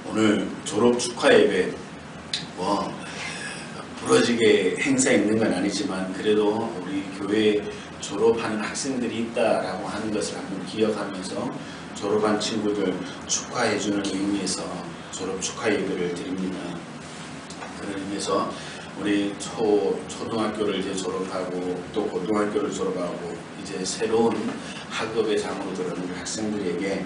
오늘 졸업 축하 예배 부러지게 행사 있는 건 아니지만 그래도 우리 교회에 졸업하는 학생들이 있다라고 하는 것을 한번 기억하면서 졸업한 친구들 축하해주는 의미에서 졸업 축하 예배를 드립니다. 그런 의미에서 우리 초등학교를 이제 졸업하고 또 고등학교를 졸업하고 이제 새로운 학업의 장으로 들어오는 우리 학생들에게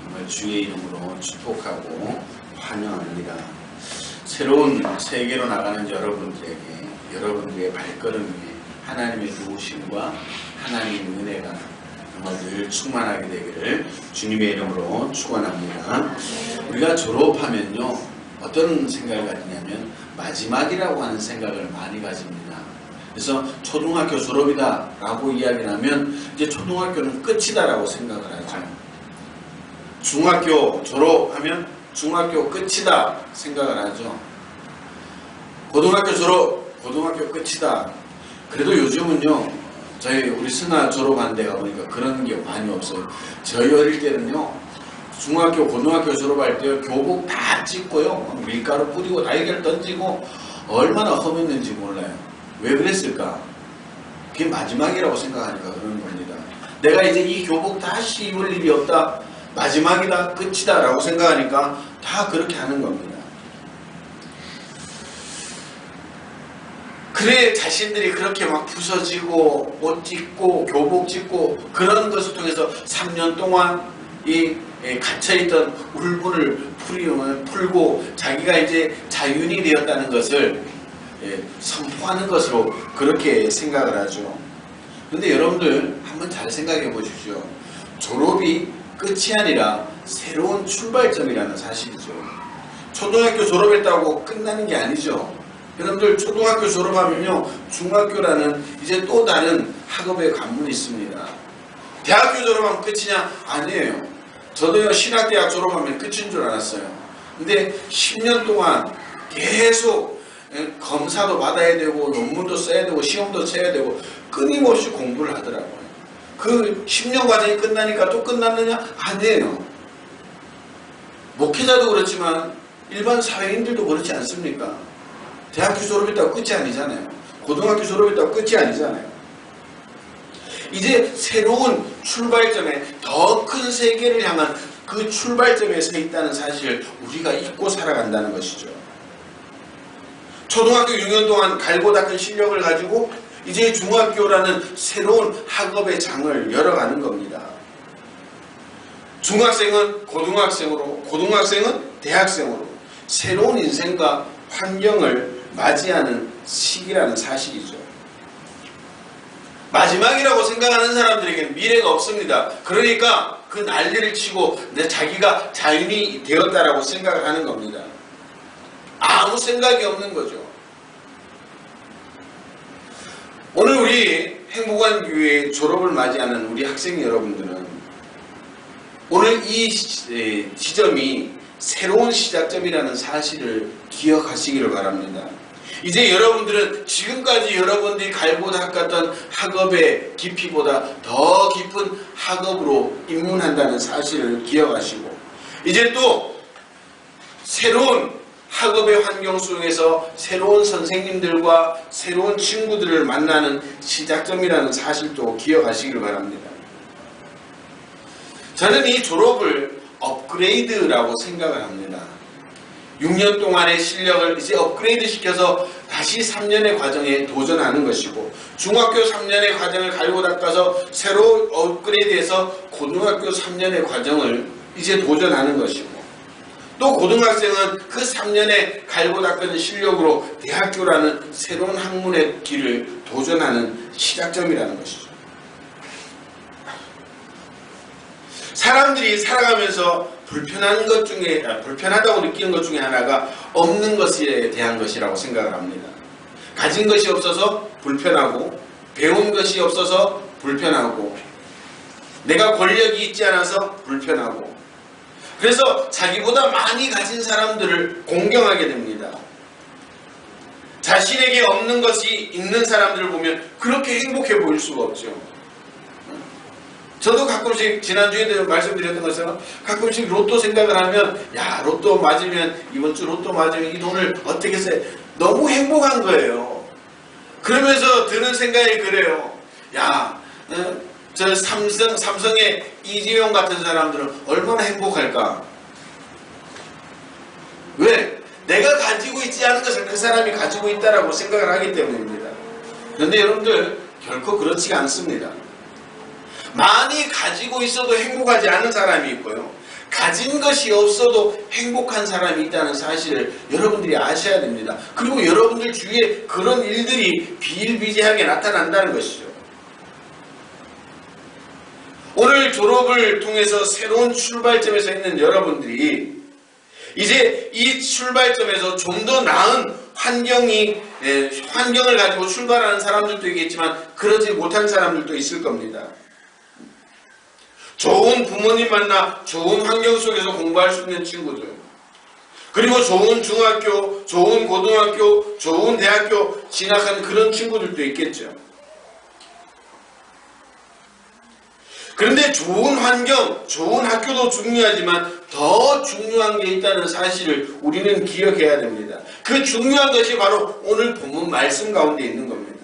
정말 주의 이름으로 축복하고 환영합니다. 새로운 세계로 나가는 여러분들의 발걸음 위에 하나님의 도우심과 하나님의 은혜가 정말 늘 충만하게 되기를 주님의 이름으로 축원합니다. 우리가 졸업하면요 어떤 생각을 가지냐면 마지막이라고 하는 생각을 많이 가집니다. 그래서 초등학교 졸업이다 라고 이야기를 하면 이제 초등학교는 끝이다 라고 생각을 하죠. 중학교 졸업하면 중학교 끝이다 생각을 하죠. 고등학교 졸업, 고등학교 끝이다. 그래도 요즘은요, 우리 스나 졸업한 데 가보니까 그런 게 많이 없어요. 저희 어릴 때는요, 중학교, 고등학교 졸업할 때 교복 다 찢고요, 밀가루 뿌리고 날개를 던지고 얼마나 험했는지 몰라요. 왜 그랬을까? 그게 마지막이라고 생각하니까 그러는 겁니다. 내가 이제 이 교복 다시 입을 일이 없다. 마지막이다, 끝이다 라고 생각하니까 다 그렇게 하는 겁니다. 그래 자신들이 그렇게 막 부서지고 옷 찢고 교복 찢고 그런 것을 통해서 3년 동안 이 갇혀있던 울분을 풀고 자기가 이제 자윤이 되었다는 것을 선포하는 것으로 그렇게 생각을 하죠. 근데 여러분들 한번 잘 생각해 보십시오. 졸업이 끝이 아니라 새로운 출발점이라는 사실이죠. 초등학교 졸업했다고 끝나는 게 아니죠. 여러분들 초등학교 졸업하면요 중학교라는 이제 또 다른 학업의 관문이 있습니다. 대학교 졸업하면 끝이냐? 아니에요. 저도요 신학대학 졸업하면 끝인 줄 알았어요. 근데 10년 동안 계속 검사도 받아야 되고 논문도 써야 되고 시험도 쳐야 되고 끊임없이 공부를 하더라고요. 그 10년 과정이 끝나니까 또 끝났느냐? 아니에요. 목회자도 그렇지만 일반 사회인들도 그렇지 않습니까? 대학교 졸업했다고 끝이 아니잖아요. 고등학교 졸업했다고 끝이 아니잖아요. 이제 새로운 출발점에 더 큰 세계를 향한 그 출발점에 서 있다는 사실을 우리가 잊고 살아간다는 것이죠. 초등학교 6년 동안 갈고 닦은 실력을 가지고 이제 중학교라는 새로운 학업의 장을 열어가는 겁니다. 중학생은 고등학생으로, 고등학생은 대학생으로 새로운 인생과 환경을 맞이하는 시기라는 사실이죠. 마지막이라고 생각하는 사람들에게는 미래가 없습니다. 그러니까 그 난리를 치고 자기가 자연이 되었다라고 생각을 하는 겁니다. 아무 생각이 없는 거죠. 오늘 우리 행복한 교회 졸업을 맞이하는 우리 학생 여러분들은 오늘 이 지점이 새로운 시작점이라는 사실을 기억하시기를 바랍니다. 이제 여러분들은 지금까지 여러분들이 갈고 닦았던 학업의 깊이보다 더 깊은 학업으로 입문한다는 사실을 기억하시고 이제 또 새로운 학업의 환경 속에서 새로운 선생님들과 새로운 친구들을 만나는 시작점이라는 사실도 기억하시길 바랍니다. 저는 이 졸업을 업그레이드라고 생각을 합니다. 6년 동안의 실력을 이제 업그레이드 시켜서 다시 3년의 과정에 도전하는 것이고 중학교 3년의 과정을 갈고 닦아서 새로 업그레이드해서 고등학교 3년의 과정을 이제 도전하는 것이고 또 고등학생은 그 3년의 갈고 닦은 실력으로 대학교라는 새로운 학문의 길을 도전하는 시작점이라는 것이죠. 사람들이 살아가면서 불편하다고 느끼는 것 중에 하나가 없는 것에 대한 것이라고 생각을 합니다. 가진 것이 없어서 불편하고 배운 것이 없어서 불편하고 내가 권력이 있지 않아서 불편하고 그래서 자기보다 많이 가진 사람들을 공경하게 됩니다. 자신에게 없는 것이 있는 사람들을 보면 그렇게 행복해 보일 수가 없죠. 저도 가끔씩 지난주에도 말씀드렸던 것처럼 가끔씩 로또 생각을 하면 야 로또 맞으면 이번 주 로또 맞으면 이 돈을 어떻게 써야 너무 행복한 거예요. 그러면서 드는 생각이 그래요. 야 저 삼성의 이재용 같은 사람들은 얼마나 행복할까. 왜? 내가 가지고 있지 않은 것을 그 사람이 가지고 있다라고 생각을 하기 때문입니다. 그런데 여러분들 결코 그렇지가 않습니다. 많이 가지고 있어도 행복하지 않은 사람이 있고요. 가진 것이 없어도 행복한 사람이 있다는 사실을 여러분들이 아셔야 됩니다. 그리고 여러분들 주위에 그런 일들이 비일비재하게 나타난다는 것이죠. 오늘 졸업을 통해서 새로운 출발점에 서 있는 여러분들이 이제 이 출발점에서 좀 더 나은 환경을 가지고 출발하는 사람들도 있겠지만 그러지 못한 사람들도 있을 겁니다. 좋은 부모님 만나 좋은 환경 속에서 공부할 수 있는 친구들, 그리고 좋은 중학교, 좋은 고등학교, 좋은 대학교 진학한 그런 친구들도 있겠죠. 그런데 좋은 환경, 좋은 학교도 중요하지만 더 중요한 게 있다는 사실을 우리는 기억해야 됩니다. 그 중요한 것이 바로 오늘 본문 말씀 가운데 있는 겁니다.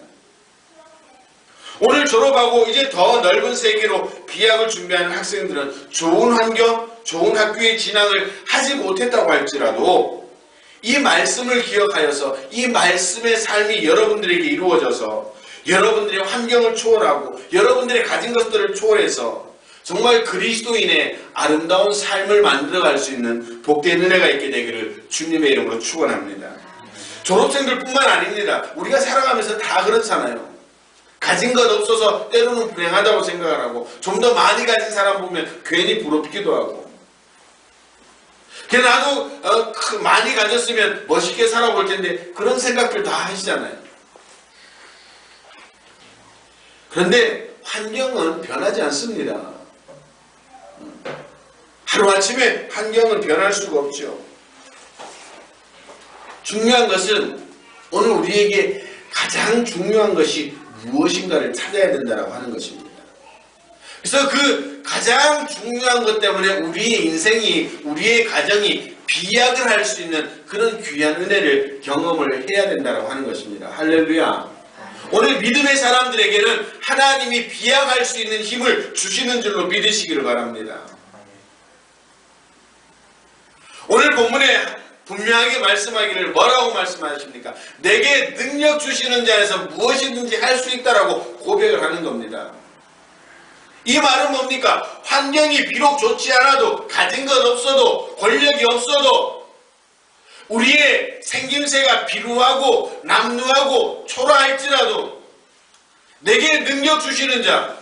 오늘 졸업하고 이제 더 넓은 세계로 비학을 준비하는 학생들은 좋은 환경, 좋은 학교에 진학을 하지 못했다고 할지라도 이 말씀을 기억하여서 이 말씀의 삶이 여러분들에게 이루어져서 여러분들의 환경을 초월하고 여러분들의 가진 것들을 초월해서 정말 그리스도인의 아름다운 삶을 만들어갈 수 있는 복된 은혜가 있게 되기를 주님의 이름으로 축원합니다. 졸업생들 뿐만 아닙니다. 우리가 살아가면서 다 그렇잖아요. 가진 것 없어서 때로는 불행하다고 생각을 하고 좀 더 많이 가진 사람 보면 괜히 부럽기도 하고 나도 많이 가졌으면 멋있게 살아볼 텐데 그런 생각들 다 하시잖아요. 그런데 환경은 변하지 않습니다. 하루아침에 환경은 변할 수가 없죠. 중요한 것은 오늘 우리에게 가장 중요한 것이 무엇인가를 찾아야 된다고 하는 것입니다. 그래서 그 가장 중요한 것 때문에 우리의 인생이, 우리의 가정이 비약을 할 수 있는 그런 귀한 은혜를 경험을 해야 된다고 하는 것입니다. 할렐루야. 오늘 믿음의 사람들에게는 하나님이 비약할 수 있는 힘을 주시는 줄로 믿으시기를 바랍니다. 오늘 본문에 분명하게 말씀하기를 뭐라고 말씀하십니까? 내게 능력 주시는 자에서 무엇이든지 할 수 있다라고 고백을 하는 겁니다. 이 말은 뭡니까? 환경이 비록 좋지 않아도 가진 것 없어도 권력이 없어도 우리의 생김새가 비루하고 남루하고 초라할지라도 내게 능력 주시는 자,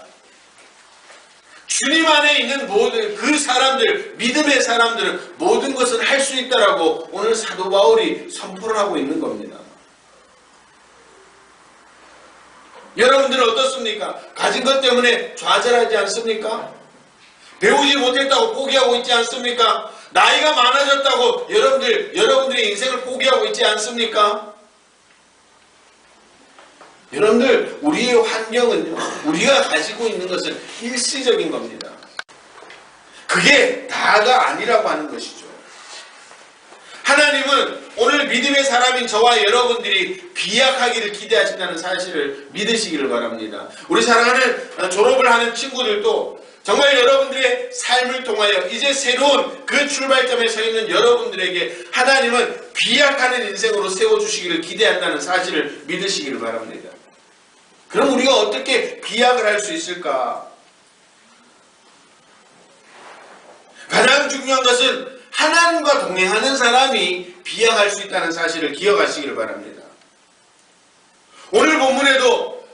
주님 안에 있는 모든 그 사람들, 믿음의 사람들은 모든 것을 할 수 있다라고 오늘 사도 바울이 선포를 하고 있는 겁니다. 여러분들은 어떻습니까? 가진 것 때문에 좌절하지 않습니까? 배우지 못했다고 포기하고 있지 않습니까? 나이가 많아졌다고 여러분들의 인생을 포기하고 있지 않습니까? 여러분들, 우리의 환경은요, 우리가 가지고 있는 것은 일시적인 겁니다. 그게 다가 아니라고 하는 것이죠. 하나님은 오늘 믿음의 사람인 저와 여러분들이 비약하기를 기대하신다는 사실을 믿으시기를 바랍니다. 우리 사랑하는 졸업을 하는 친구들도 정말 여러분들의 삶을 통하여 이제 새로운 그 출발점에 서 있는 여러분들에게 하나님은 비약하는 인생으로 세워주시기를 기대한다는 사실을 믿으시기를 바랍니다. 그럼 우리가 어떻게 비약을 할 수 있을까? 가장 중요한 것은 하나님과 동행하는 사람이 비약할 수 있다는 사실을 기억하시기를 바랍니다. 오늘 본문에도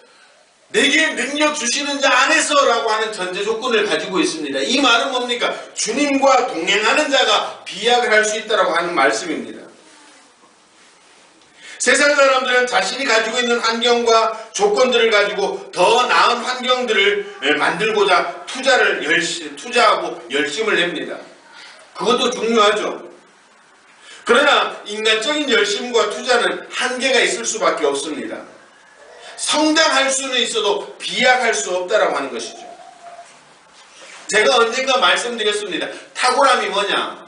내게 능력 주시는 자 안에서라고 하는 전제 조건을 가지고 있습니다. 이 말은 뭡니까? 주님과 동행하는 자가 비약을 할 수 있다고 하는 말씀입니다. 세상 사람들은 자신이 가지고 있는 환경과 조건들을 가지고 더 나은 환경들을 만들고자 투자하고 열심을 냅니다. 그것도 중요하죠. 그러나 인간적인 열심과 투자는 한계가 있을 수밖에 없습니다. 성장할 수는 있어도 비약할 수 없다라고 하는 것이죠. 제가 언젠가 말씀드렸습니다. 탁월함이 뭐냐?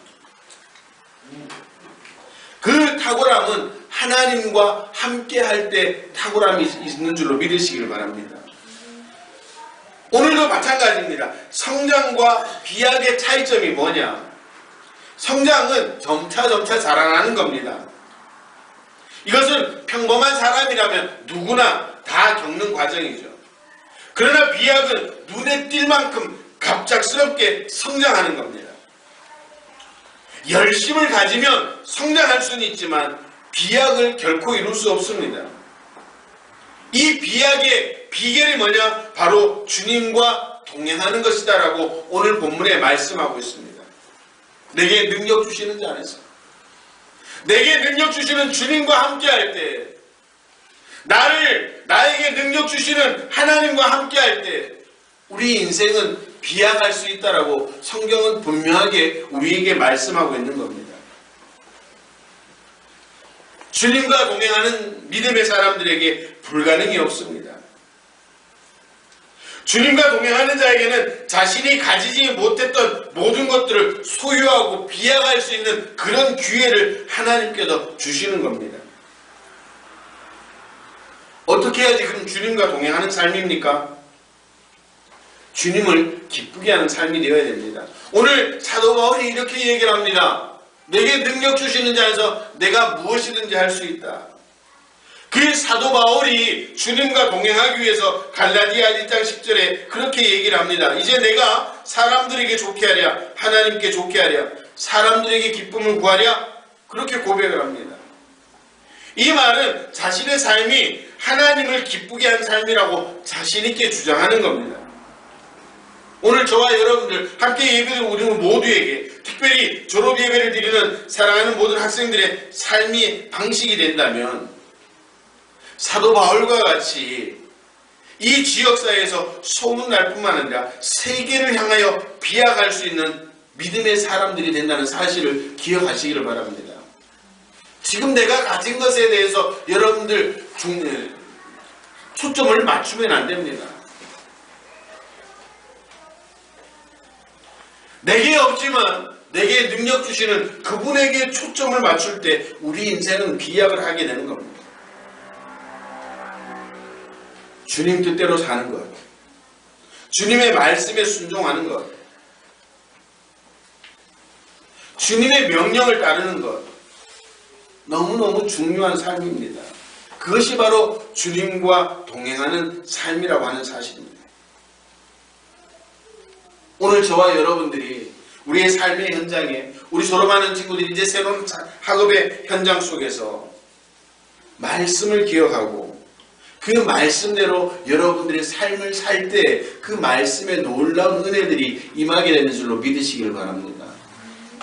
그 탁월함은 하나님과 함께 할 때 탁월함이 있는 줄로 믿으시길 바랍니다. 오늘도 마찬가지입니다. 성장과 비약의 차이점이 뭐냐? 성장은 점차 자라나는 겁니다. 이것은 평범한 사람이라면 누구나 다 겪는 과정이죠. 그러나 비약은 눈에 띌 만큼 갑작스럽게 성장하는 겁니다. 열심을 가지면 성장할 수는 있지만 비약을 결코 이룰 수 없습니다. 이 비약의 비결이 뭐냐? 바로 주님과 동행하는 것이다 라고 오늘 본문에 말씀하고 있습니다. 내게 능력 주시는 자 안에서, 내게 능력 주시는 주님과 함께 할 때, 나에게 능력 주시는 하나님과 함께 할 때 우리 인생은 비약할 수 있다라고 성경은 분명하게 우리에게 말씀하고 있는 겁니다. 주님과 동행하는 믿음의 사람들에게 불가능이 없습니다. 주님과 동행하는 자에게는 자신이 가지지 못했던 모든 것들을 소유하고 비약할 수 있는 그런 기회를 하나님께서 주시는 겁니다. 어떻게 해야지 그럼 주님과 동행하는 삶입니까? 주님을 기쁘게 하는 삶이 되어야 됩니다. 오늘 사도 바울이 이렇게 얘기를 합니다. 내게 능력 주시는 자에서 내가 무엇이든지 할 수 있다. 그 사도 바울이 주님과 동행하기 위해서 갈라디아 1장 10절에 그렇게 얘기를 합니다. 이제 내가 사람들에게 좋게 하랴, 하나님께 좋게 하랴, 사람들에게 기쁨을 구하랴, 그렇게 고백을 합니다. 이 말은 자신의 삶이 하나님을 기쁘게 한 삶이라고 자신있게 주장하는 겁니다. 오늘 저와 여러분들 함께 예배드리는 우리 모두에게, 특별히 졸업 예배를 드리는 사랑하는 모든 학생들의 삶이 방식이 된다면 사도 바울과 같이 이 지역사회에서 소문날 뿐만 아니라 세계를 향하여 비약할 수 있는 믿음의 사람들이 된다는 사실을 기억하시기를 바랍니다. 지금 내가 가진 것에 대해서 여러분들 초점을 맞추면 안 됩니다. 내게 없지만 내게 능력 주시는 그분에게 초점을 맞출 때 우리 인생은 비약을 하게 되는 겁니다. 주님 뜻대로 사는 것, 주님의 말씀에 순종하는 것, 주님의 명령을 따르는 것, 너무너무 중요한 삶입니다. 그것이 바로 주님과 동행하는 삶이라고 하는 사실입니다. 오늘 저와 여러분들이 우리의 삶의 현장에, 우리 졸업하는 친구들이 이제 새로운 학업의 현장 속에서 말씀을 기억하고 그 말씀대로 여러분들의 삶을 살 때 그 말씀의 놀라운 은혜들이 임하게 되는 줄로 믿으시길 바랍니다.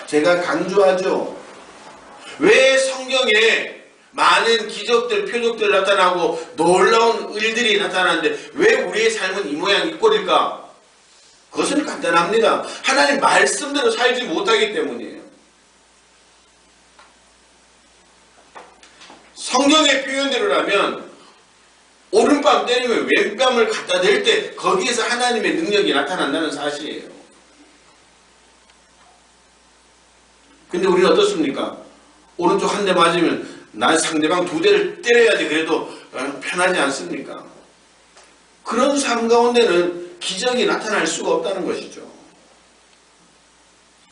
제가 강조하죠. 왜 성경에 많은 기적들, 표적들 나타나고 놀라운 일들이 나타나는데 왜 우리의 삶은 이 모양 이 꼴일까? 그것은 간단합니다. 하나님 말씀대로 살지 못하기 때문이에요. 성경의 표현대로라면 오른뺨 때리면 왼뺨을 갖다 댈 때 거기에서 하나님의 능력이 나타난다는 사실이에요. 근데 우리는 어떻습니까? 오른쪽 한 대 맞으면 난 상대방 두 대를 때려야지 그래도 편하지 않습니까? 그런 삶 가운데는 기적이 나타날 수가 없다는 것이죠.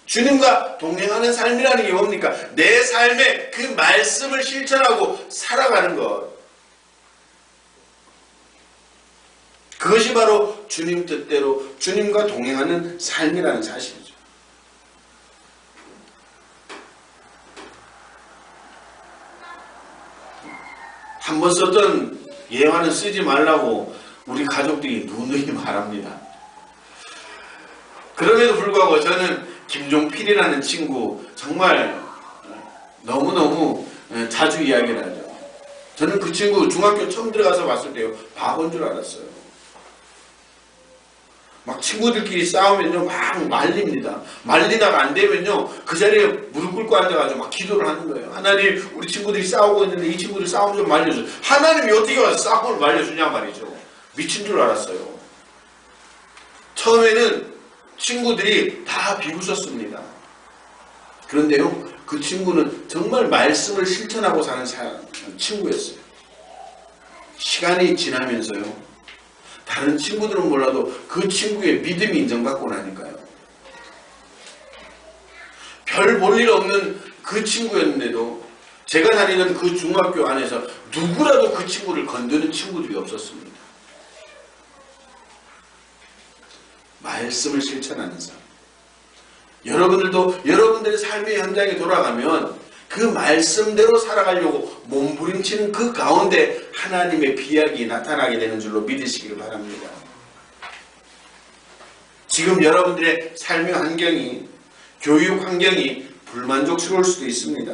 주님과 동행하는 삶이라는 게 뭡니까? 내 삶에 그 말씀을 실천하고 살아가는 것. 그것이 바로 주님 뜻대로 주님과 동행하는 삶이라는 사실이죠. 한 번 썼던 예화는 쓰지 말라고 우리 가족들이 누누이 말합니다. 그럼에도 불구하고 저는 김종필이라는 친구 정말 너무너무 자주 이야기를 하죠. 저는 그 친구 중학교 처음 들어가서 봤을 때요, 바보인 줄 알았어요. 막 친구들끼리 싸우면요 막 말립니다. 말리다가 안 되면요 그 자리에 무릎 꿇고 앉아가지고 막 기도를 하는 거예요. 하나님, 우리 친구들이 싸우고 있는데 이 친구들 싸움 좀 말려줘. 하나님이 어떻게 와서 싸움을 말려주냐 말이죠. 미친 줄 알았어요. 처음에는 친구들이 다 비웃었습니다. 그런데요, 그 친구는 정말 말씀을 실천하고 사는 친구였어요. 시간이 지나면서요, 다른 친구들은 몰라도 그 친구의 믿음이 인정받고 나니까요, 별 볼 일 없는 그 친구였는데도 제가 다니는 그 중학교 안에서 누구라도 그 친구를 건드는 친구들이 없었습니다. 말씀을 실천하는 사람. 여러분들도 여러분들의 삶의 현장에 돌아가면 그 말씀대로 살아가려고 몸부림치는 그 가운데 하나님의 비약이 나타나게 되는 줄로 믿으시기를 바랍니다. 지금 여러분들의 삶의 환경이, 교육 환경이 불만족스러울 수도 있습니다.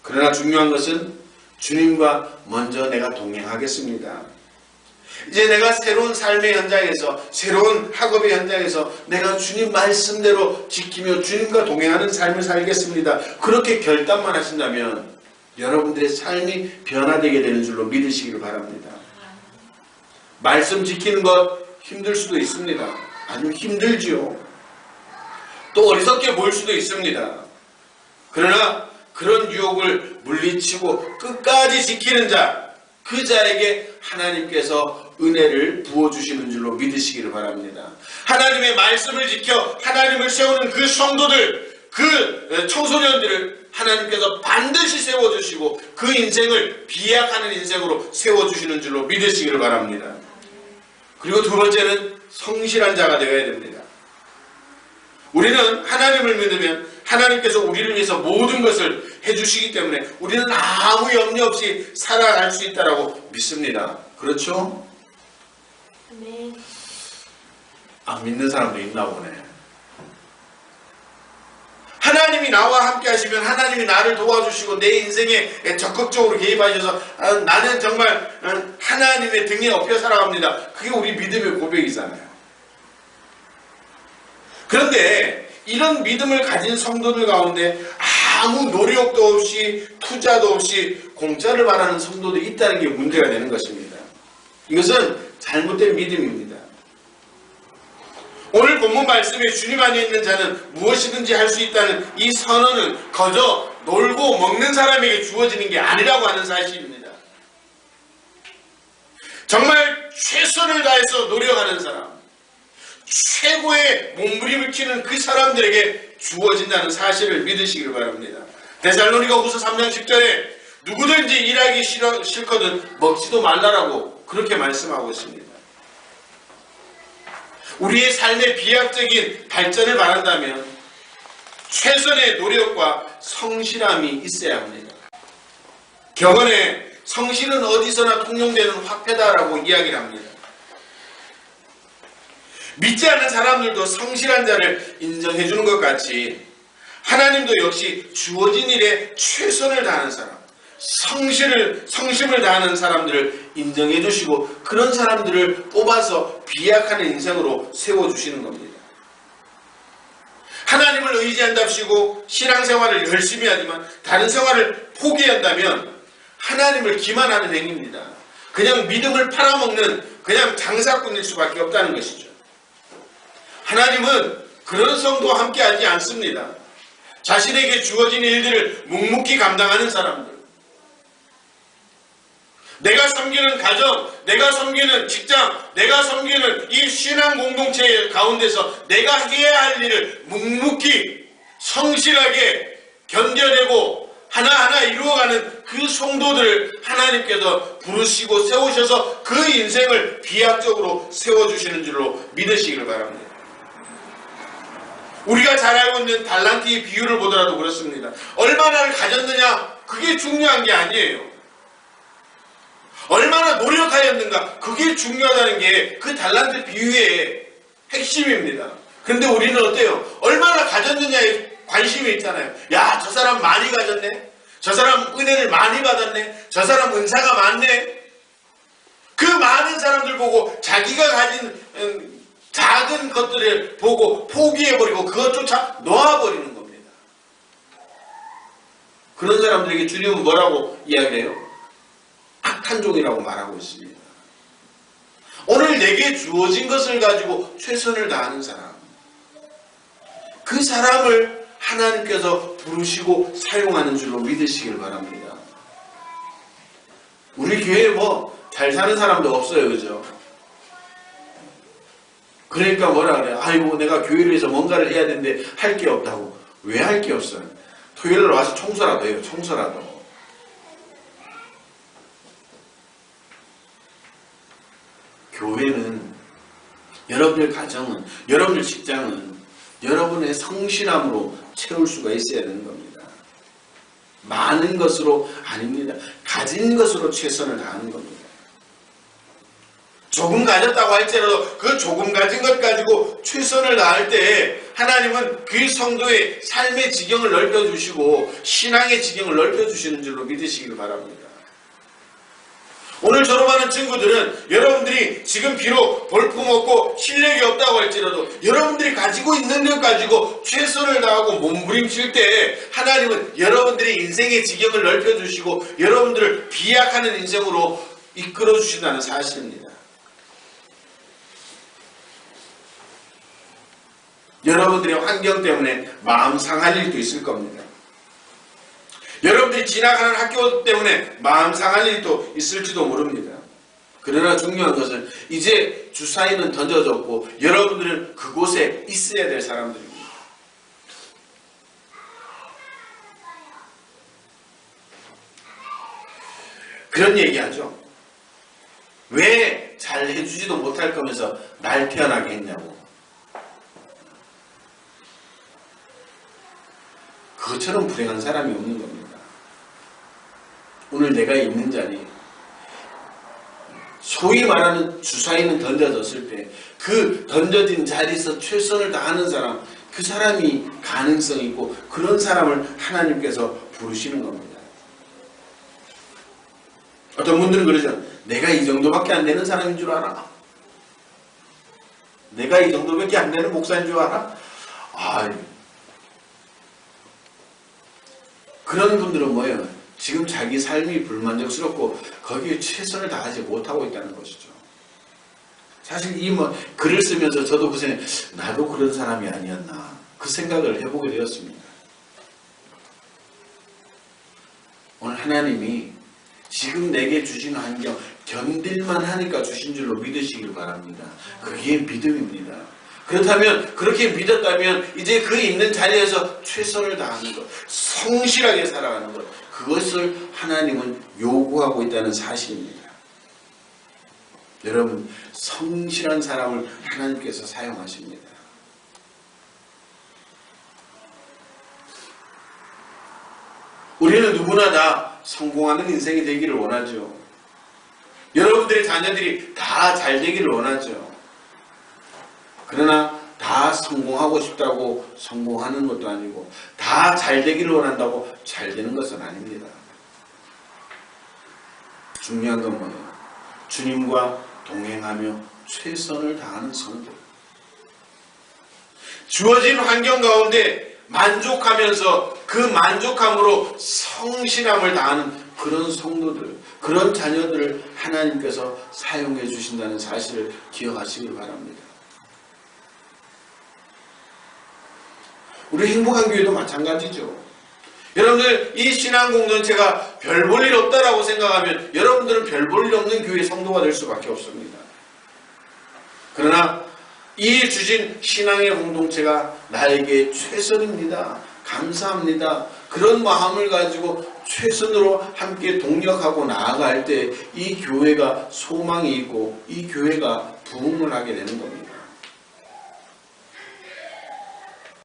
그러나 중요한 것은 주님과 먼저 내가 동행하겠습니다. 이제 내가 새로운 삶의 현장에서, 새로운 학업의 현장에서 내가 주님 말씀대로 지키며 주님과 동행하는 삶을 살겠습니다. 그렇게 결단만 하신다면 여러분들의 삶이 변화되게 되는 줄로 믿으시기를 바랍니다. 말씀 지키는 것 힘들 수도 있습니다. 아니면 힘들지요. 또 어리석게 보일 수도 있습니다. 그러나 그런 유혹을 물리치고 끝까지 지키는 자, 그 자에게 하나님께서 은혜를 부어주시는 줄로 믿으시기를 바랍니다. 하나님의 말씀을 지켜 하나님을 세우는 그 성도들, 그 청소년들을 하나님께서 반드시 세워주시고 그 인생을 비약하는 인생으로 세워주시는 줄로 믿으시기를 바랍니다. 그리고 두 번째는 성실한 자가 되어야 됩니다. 우리는 하나님을 믿으면 하나님께서 우리를 위해서 모든 것을 해주시기 때문에 우리는 아무 염려 없이 살아갈 수 있다고 믿습니다. 그렇죠? 네. 안 믿는 사람도 있나 보네. 하나님이 나와 함께 하시면 하나님이 나를 도와주시고 내 인생에 적극적으로 개입하셔서 나는 정말 하나님의 등에 업혀 살아갑니다. 그게 우리 믿음의 고백이잖아요. 그런데 이런 믿음을 가진 성도들 가운데 아무 노력도 없이 투자도 없이 공짜를 바라는 성도들이 있다는 게 문제가 되는 것입니다. 이것은 잘못된 믿음입니다. 오늘 본문 말씀에 주님 안에 있는 자는 무엇이든지 할 수 있다는 이 선언은 거저 놀고 먹는 사람에게 주어지는 게 아니라고 하는 사실입니다. 정말 최선을 다해서 노력하는 사람, 최고의 몸부림을 치는 그 사람들에게 주어진다는 사실을 믿으시길 바랍니다. 데살로니가후서 3장 10절에 누구든지 일하기 싫거든 먹지도 말라라고 그렇게 말씀하고 있습니다. 우리의 삶의 비약적인 발전을 바란다면 최선의 노력과 성실함이 있어야 합니다. 격언에 성실은 어디서나 통용되는 화폐다라고 이야기를 합니다. 믿지 않는 사람들도 성실한 자를 인정해 주는 것 같이 하나님도 역시 주어진 일에 최선을 다하는 사람, 성심을 다하는 사람들을 인정해 주시고 그런 사람들을 뽑아서 비약하는 인생으로 세워주시는 겁니다. 하나님을 의지한답시고 신앙생활을 열심히 하지만 다른 생활을 포기한다면 하나님을 기만하는 행위입니다. 그냥 믿음을 팔아먹는 그냥 장사꾼일 수밖에 없다는 것이죠. 하나님은 그런 성도와 함께하지 않습니다. 자신에게 주어진 일들을 묵묵히 감당하는 사람들, 내가 섬기는 가정, 내가 섬기는 직장, 내가 섬기는 이 신앙 공동체 가운데서 내가 해야 할 일을 묵묵히 성실하게 견뎌내고 하나하나 이루어가는 그 성도들을 하나님께서 부르시고 세우셔서 그 인생을 비약적으로 세워주시는 줄로 믿으시길 바랍니다. 우리가 잘 알고 있는 달란트의 비유를 보더라도 그렇습니다. 얼마나를 가졌느냐 그게 중요한 게 아니에요. 얼마나 노력하였는가 그게 중요하다는 게 그 달란트 비유의 핵심입니다. 그런데 우리는 어때요? 얼마나 가졌느냐에 관심이 있잖아요. 야, 저 사람 많이 가졌네. 저 사람 은혜를 많이 받았네. 저 사람 은사가 많네. 그 많은 사람들 보고 자기가 가진 작은 것들을 보고 포기해버리고 그것조차 놓아버리는 겁니다. 그런 사람들에게 주님은 뭐라고 이야기해요? 악한 종이라고 말하고 있습니다. 오늘 내게 주어진 것을 가지고 최선을 다하는 사람, 그 사람을 하나님께서 부르시고 사용하는 줄로 믿으시길 바랍니다. 우리 교회에 뭐 잘 사는 사람도 없어요. 그죠? 그러니까 뭐라 그래? 아이고 내가 교회를 해서 뭔가를 해야 되는데 할 게 없다고. 왜 할 게 없어요? 토요일날 와서 청소라도 해요. 청소라도. 교회는 여러분들 가정은 여러분들 직장은 여러분의 성실함으로 채울 수가 있어야 되는 겁니다. 많은 것으로 아닙니다. 가진 것으로 최선을 다하는 겁니다. 조금 가졌다고 할지라도 그 조금 가진 것 가지고 최선을 다할 때 하나님은 그 성도의 삶의 지경을 넓혀주시고 신앙의 지경을 넓혀주시는 줄로 믿으시길 바랍니다. 오늘 졸업하는 친구들은 여러분들이 지금 비록 볼품없고 실력이 없다고 할지라도 여러분들이 가지고 있는 것 가지고 최선을 다하고 몸부림칠 때 하나님은 여러분들의 인생의 지경을 넓혀주시고 여러분들을 비약하는 인생으로 이끌어주신다는 사실입니다. 여러분들의 환경 때문에 마음 상할 일도 있을 겁니다. 여러분들이 지나가는 학교 때문에 마음 상할 일도 있을지도 모릅니다. 그러나 중요한 것은 이제 주사위는 던져졌고 여러분들은 그곳에 있어야 될 사람들입니다. 그런 얘기하죠. 왜 잘 해주지도 못할 거면서 날 태어나게 했냐고. 그것처럼 불행한 사람이 없는 겁니다. 오늘 내가 있는 자리, 소위 말하는 주사위는 던져졌을 때 그 던져진 자리에서 최선을 다하는 사람, 그 사람이 가능성이 있고 그런 사람을 하나님께서 부르시는 겁니다. 어떤 분들은 그러죠. 내가 이 정도밖에 안 되는 사람인 줄 알아? 내가 이 정도밖에 안 되는 목사인 줄 알아? 그런 분들은 뭐예요? 지금 자기 삶이 불만족스럽고 거기에 최선을 다하지 못하고 있다는 것이죠. 사실 이 글을 쓰면서 저도 그 생각, 나도 그런 사람이 아니었나 그 생각을 해보게 되었습니다. 오늘 하나님이 지금 내게 주신 환경 견딜만 하니까 주신 줄로 믿으시길 바랍니다. 그게 믿음입니다. 그렇다면 그렇게 믿었다면 이제 그 있는 자리에서 최선을 다하는 것, 성실하게 살아가는 것, 그것을 하나님은 요구하고 있다는 사실입니다. 여러분, 성실한 사람을 하나님께서 사용하십니다. 우리는 누구나 다 성공하는 인생이 되기를 원하죠. 여러분들의 자녀들이 다 잘 되기를 원하죠. 그러나 다 성공하고 싶다고 성공하는 것도 아니고 다 잘 되기를 원한다고 잘 되는 것은 아닙니다. 중요한 건 뭐예요? 주님과 동행하며 최선을 다하는 성도. 주어진 환경 가운데 만족하면서 그 만족함으로 성실함을 다하는 그런 성도들, 그런 자녀들을 하나님께서 사용해 주신다는 사실을 기억하시길 바랍니다. 우리 행복한 교회도 마찬가지죠. 여러분들 이 신앙 공동체가 별 볼 일 없다라고 생각하면 여러분들은 별 볼 일 없는 교회 성도가 될 수밖에 없습니다. 그러나 이 주신 신앙의 공동체가 나에게 최선입니다. 감사합니다. 그런 마음을 가지고 최선으로 함께 동력하고 나아갈 때 이 교회가 소망이 있고 이 교회가 부흥을 하게 되는 겁니다.